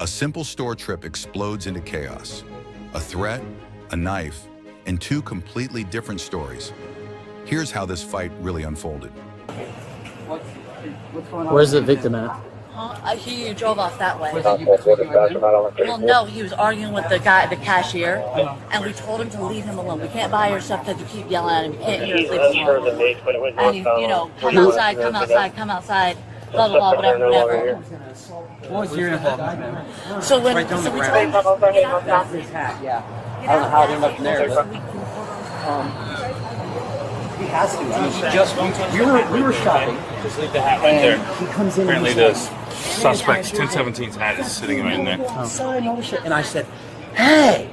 A simple store trip explodes into chaos. A threat, a knife, and two completely different stories. Here's how this fight really unfolded. What's going on? Where's the victim at? He drove off that way. Was Well, no, he was arguing with the guy, the cashier, and we told him to leave him alone. We can't buy your stuff because you keep yelling at him. You can't hear us, leave us alone. And you know, come outside, come outside, come outside, blah, blah, blah, whatever, whatever. What was your involvement, man? So when, Right down so the we ground. told him, That's his hat, yeah. I don't know how it ended up in there, but he has to. I mean, we were shopping. Just leave the hat right there. He comes in. Apparently the suspect's 1017's hat is sitting right in there. And I said, "Hey,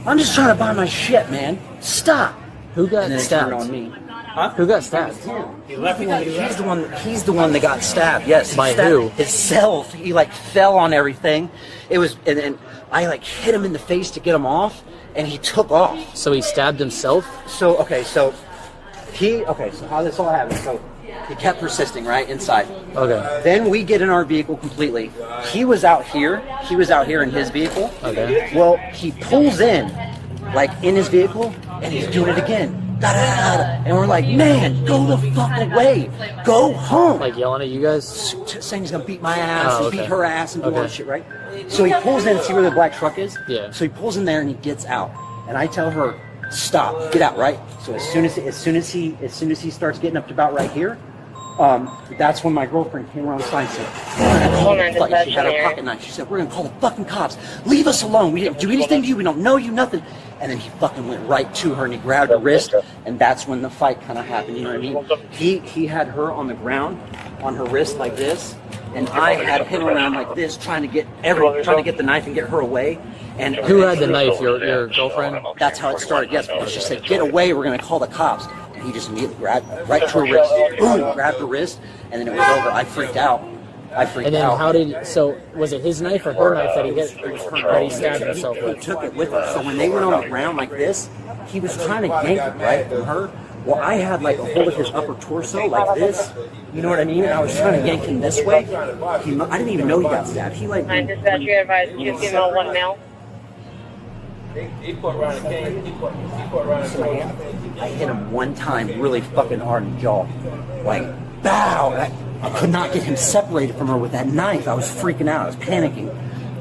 I'm just trying to buy my shit, man. Stop." Who got And then it stabbed? turned on me. Who got stabbed? He's the one that got stabbed. Yes. By stabbed who? Himself. He like fell on everything. It was, and I like hit him in the face to get him off, and he took off. So he stabbed himself? So so how this all happened? So he kept persisting right inside. Okay. Then we get in our vehicle completely. He was out here. He was out here in his vehicle. Okay. Well, he pulls in, like in his vehicle, and he's doing it again. Da-da-da-da. And we're like, man, go the fuck away. Go home. Like yelling at you guys? Saying he's gonna beat my ass Oh, and beat okay. her ass and do all this shit, right? So he pulls in, see where the black truck is? Yeah. So he pulls in there and he gets out. And I tell her, stop, get out, right? So as soon as he starts getting up to about right here, that's when my girlfriend came around the side and said, she had her pocket knife. She said, we're gonna call the fucking cops. Leave us alone. We didn't do anything to you. We don't know you, nothing. And then he fucking went right to her and he grabbed her wrist, and that's when the fight kind of happened. You know what I mean? He had her on the ground, on her wrist like this, and I had him around like this, trying to get the knife and get her away. And Who had the knife? Your girlfriend? that's how it started. Yes, because she said, "Get away! We're gonna call the cops." And he just immediately grabbed right to her wrist, boom, grabbed her wrist, and then it was over. I freaked out. And then how did, so was it his knife or her knife that he hit, that he stabbed himself He with? took it with her. So when they went on the ground like this, he was trying to yank it right from her. Well, I had like a hold of his upper torso like this. You know what I mean? And I was trying to yank him this way. I didn't even know he got stabbed. He like. Dispatch, you advised you give him one male. I hit him one time really fucking hard in the jaw. Like, bow! I could not get him separated from her with that knife. I was freaking out. I was panicking.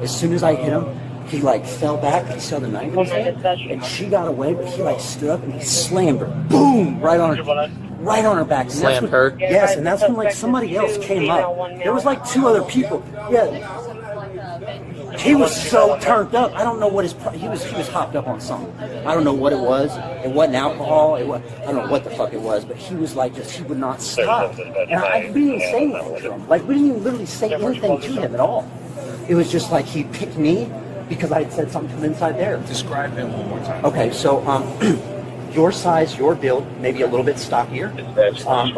As soon as I hit him, he like fell back. He saw the knife in his hand, and she got away. But he like stood up and he slammed her. Boom! Right on her back. And Slammed that's when, her? Yes, and that's when like somebody else came up. There was like two other people. Yeah. He was so turned up. I don't know what he was hopped up on something. I don't know what it was. It wasn't alcohol. I don't know what the fuck it was. But he was like, he would not stop. And we didn't even say anything to him. Like we didn't even literally say anything to him at all. It was just like he picked me because I had said something to him inside there. Describe him one more time. Okay, so your size, your build, maybe a little bit stockier.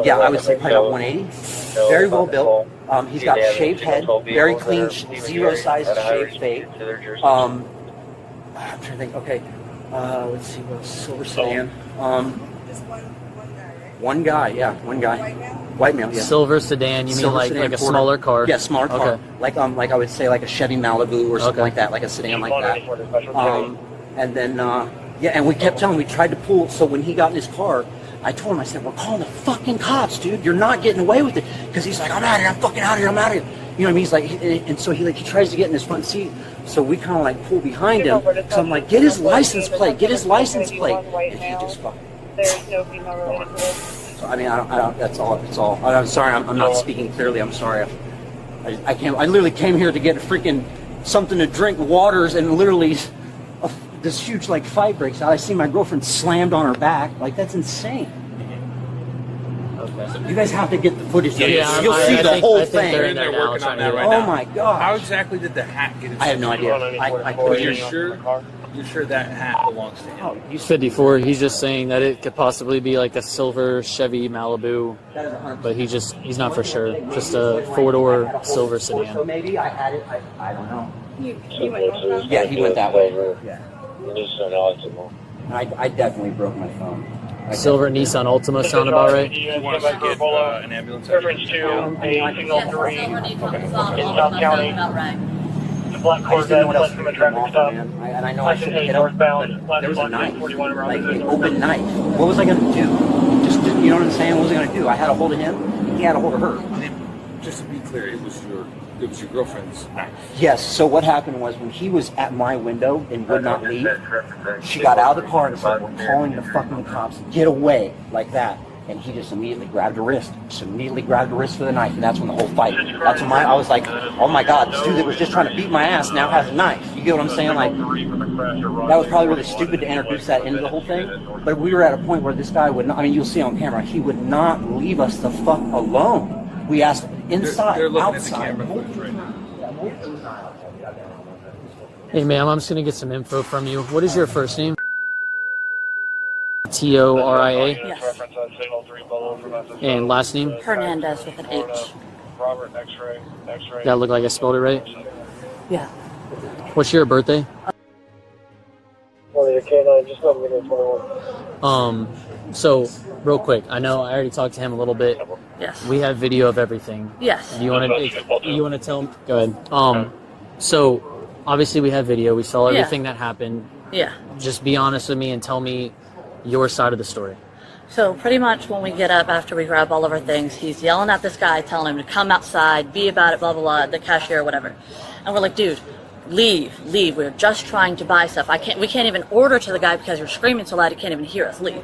Yeah, I would say probably about 180. Very well built. He's got shaved head, very clean, zero size shaved fade. I'm trying to think. Okay, let's see what silver sedan. One guy, white male. Yeah. Silver sedan, you mean Silver like sedan, a Ford. smaller car? Yeah, smaller car. Okay. Like I would say like a Chevy Malibu or something Okay. like that, like a sedan like that. And then and we kept telling him, we tried to pull. So when he got in his car, I told him, I said, we're calling the fucking cops, dude. You're not getting away with it. Because he's like, I'm out of here. I'm fucking out of here. I'm out of here. You know what I mean? He's like, and so he tries to get in his front seat. So we kind of like pull behind him. So I'm like, get his license plate. Get his license plate. And he just fucking. There's no female related. So I mean, I don't. That's all. It's all. I'm sorry. I'm not speaking clearly. I'm sorry. I can't. I literally came here to get freaking something to drink, waters, and literally this huge like fight breaks out. I see my girlfriend slammed on her back. Like that's insane. Okay. You guys have to get the footage. Yeah, You'll see the whole thing. They're in there They're now working on trying to that do right it. Oh now. my god. How exactly did the hat get I have no idea. But you're sure? You're sure that hat belongs to him? Oh, you 54, he's just saying that it could possibly be like a silver Chevy Malibu, that is 100%. but he's not for sure. Just a four-door silver So sedan. maybe I had it. I don't know. He went Yeah, he went that way. Yeah. Just so knowledgeable. I definitely broke my phone. Silver Nissan Altima sound about right? He wants to get an ambulance. Reference to a single 3 in South County. black I just didn't know what else to do from a traffic stop. man. And I know I shouldn't hit him, Northbound, but there was a last knife, 41 around like the an open knife. What was I gonna do? Just you know what I'm saying? What was I gonna do? I had a hold of him. He had a hold of her. Just to be clear, it was your girlfriend's knife. Yes. So what happened was when he was at my window and would not leave, she got out of the car and said, "We're calling the fucking cops. Get away!" Like that. And he just immediately grabbed her wrist. Just immediately grabbed her wrist for the knife, and that's when the whole fight. That's when I was like, "Oh my God, this dude that was just trying to beat my ass now has a knife." You get what I'm saying? Like, that was probably really stupid to introduce that into the whole thing. But we were at a point where this guy would not. I mean, you'll see on camera. He would not leave us the fuck alone. We asked inside, They're looking outside. at the camera footage right now. Hey, ma'am, I'm just gonna get some info from you. What is your first name? Toria. Yes. And last name? Hernandez with an H. Robert, X-ray. That look like I spelled it right? Yeah. What's your birthday? Well, the K9, just let me know 21. So real quick, I know I already talked to him a little bit. Yes. We have video of everything. Yes. You want to tell him? Go ahead. So obviously we have video. We saw everything that happened. Yeah. Just be honest with me and tell me your side of the story. So pretty much when we get up after we grab all of our things, he's yelling at this guy, telling him to come outside, be about it, blah, blah, blah, the cashier or whatever. And we're like, dude, leave. We're just trying to buy stuff. We can't even order to the guy because you're screaming so loud he can't even hear us. Leave.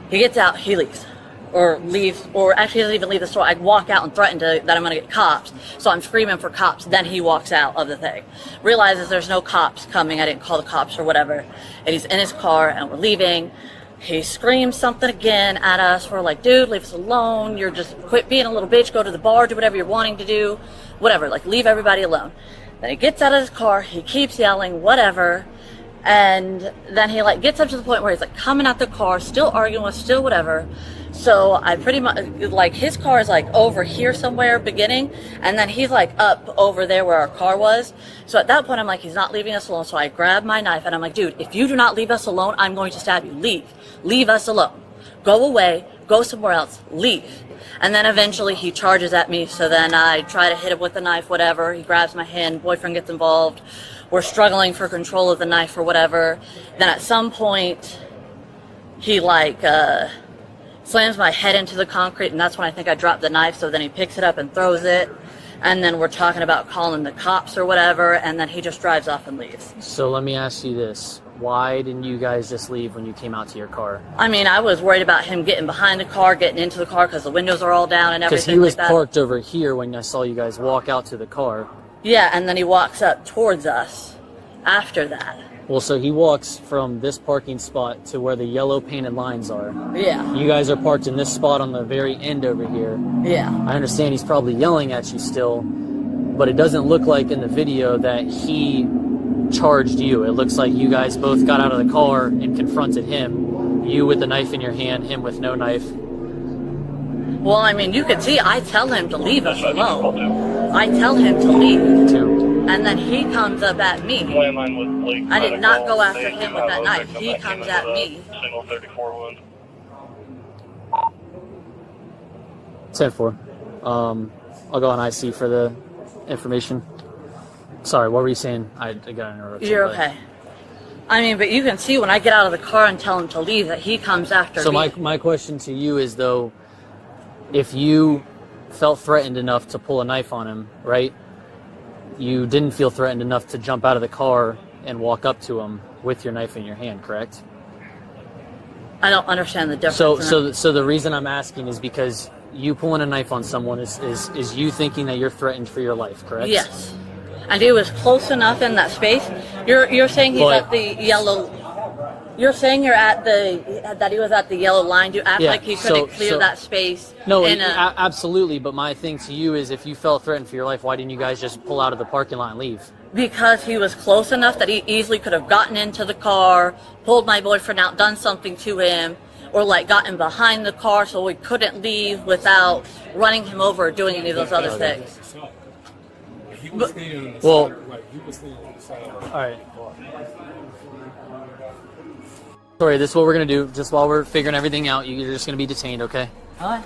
He gets out, he leaves. Or actually he doesn't even leave the store. I walk out and threaten that I'm going to get cops. So I'm screaming for cops. Then he walks out of the thing. Realizes there's no cops coming. I didn't call the cops or whatever. And he's in his car and we're leaving. He screams something again at us. We're like, dude, leave us alone. You're just quit being a little bitch. Go to the bar. Do whatever you're wanting to do. Whatever. Like, leave everybody alone. Then he gets out of his car. He keeps yelling, whatever. And then he like gets up to the point where he's like coming out the car, still arguing with, still whatever. So I pretty much, like, his car is like over here somewhere beginning, and then he's like up over there where our car was. So at that point I'm like, he's not leaving us alone. So I grab my knife and I'm like, dude, if you do not leave us alone, I'm going to stab you. Leave us alone. Go away, go somewhere else, leave. And then eventually he charges at me. So then I try to hit him with the knife, whatever. He grabs my hand, boyfriend gets involved. We're struggling for control of the knife or whatever. Then at some point he like slams my head into the concrete, and that's when I think I dropped the knife. So then he picks it up and throws it, and then we're talking about calling the cops or whatever, and then he just drives off and leaves. So let me ask you this. Why didn't you guys just leave when you came out to your car? I mean, I was worried about him getting behind the car, getting into the car, because the windows are all down and everything. Because he was like that. parked over here when I saw you guys walk out to the car. Yeah, and then he walks up towards us after that. Well, so he walks from this parking spot to where the yellow painted lines are. Yeah. You guys are parked in this spot on the very end over here. Yeah. I understand he's probably yelling at you still, but it doesn't look like in the video that he charged you. It looks like you guys both got out of the car and confronted him. You with the knife in your hand, him with no knife. Well, I mean, you can see I tell him to leave us alone. I tell him to leave. And then he comes up at me. I did not go after him with that knife. He comes at me. Single 34 wound. 10-4. I'll go on IC for the information. Sorry, what were you saying? I got an interruption. You're okay. I mean, but you can see when I get out of the car and tell him to leave that he comes after me. me. So my question to you is, though, if you felt threatened enough to pull a knife on him, right? You didn't feel threatened enough to jump out of the car and walk up to him with your knife in your hand, correct? I don't understand the difference. So the reason I'm asking is because you pulling a knife on someone is you thinking that you're threatened for your life, correct? Yes. And he was close enough in that space. You're saying he's at the yellow. You're saying that he was at the yellow line. You act like he couldn't clear that space. No, absolutely. But my thing to you is, if you felt threatened for your life, why didn't you guys just pull out of the parking lot and leave? Because he was close enough that he easily could have gotten into the car, pulled my boyfriend out, done something to him, or like gotten behind the car so we couldn't leave without running him over or doing any of those other things. He was standing on the Well, side, right? He was standing on the side. All right. Sorry, this is what we're going to do. Just while we're figuring everything out, you're just going to be detained, okay? Huh?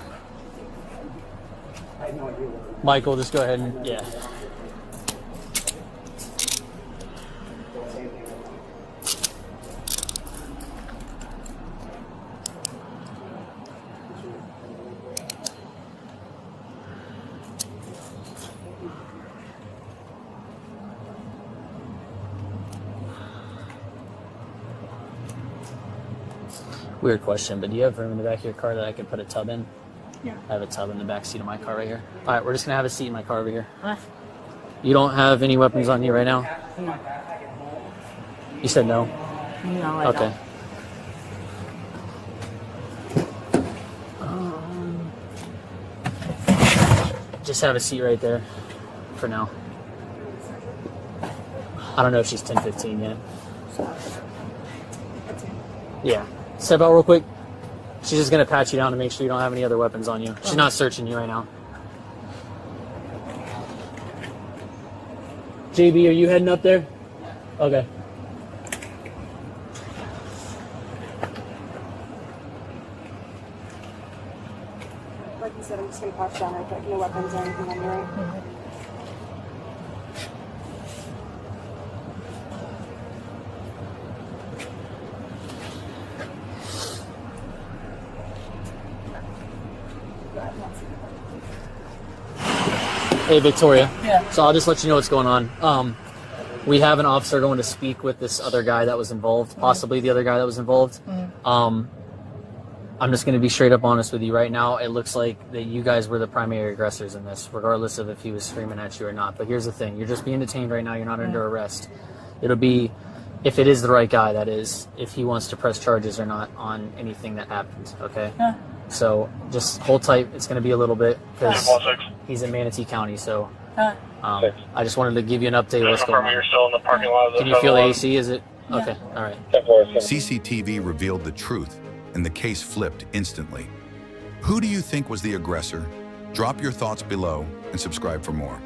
Michael, just go ahead and, yeah. Weird question, but do you have room in the back of your car that I could put a tub in? Yeah. I have a tub in the back seat of my car right here. All right, we're just gonna have a seat in my car over here. What? You don't have any weapons on you right now? No. You said no? No, I Okay. Just have a seat right there for now. I don't know if she's 10-15 yet. Yeah. Step out real quick. She's just gonna pat you down to make sure you don't have any other weapons on you. She's not searching you right now. JB, are you heading up there? Okay. Like you said, I'm just gonna crouch down right quick. No weapons or anything on me, right? Hey, Victoria. Yeah. So I'll just let you know what's going on. We have an officer going to speak with this other guy that was involved, possibly the other guy that was involved. I'm just going to be straight up honest with you right now. It looks like that you guys were the primary aggressors in this, regardless of if he was screaming at you or not. But here's the thing. You're just being detained right now. You're not under arrest. It'll be, if it is the right guy, that is, if he wants to press charges or not on anything that happened, okay? Yeah. So just hold tight. It's going to be a little bit because 1-6. he's in Manatee County. So Uh, I just wanted to give you an update of what's going Confirm you're on. still in the parking lot of the Can you feel the 7-Eleven. AC? Is it? Okay. All right. CCTV revealed the truth, and the case flipped instantly. Who do you think was the aggressor? Drop your thoughts below and subscribe for more.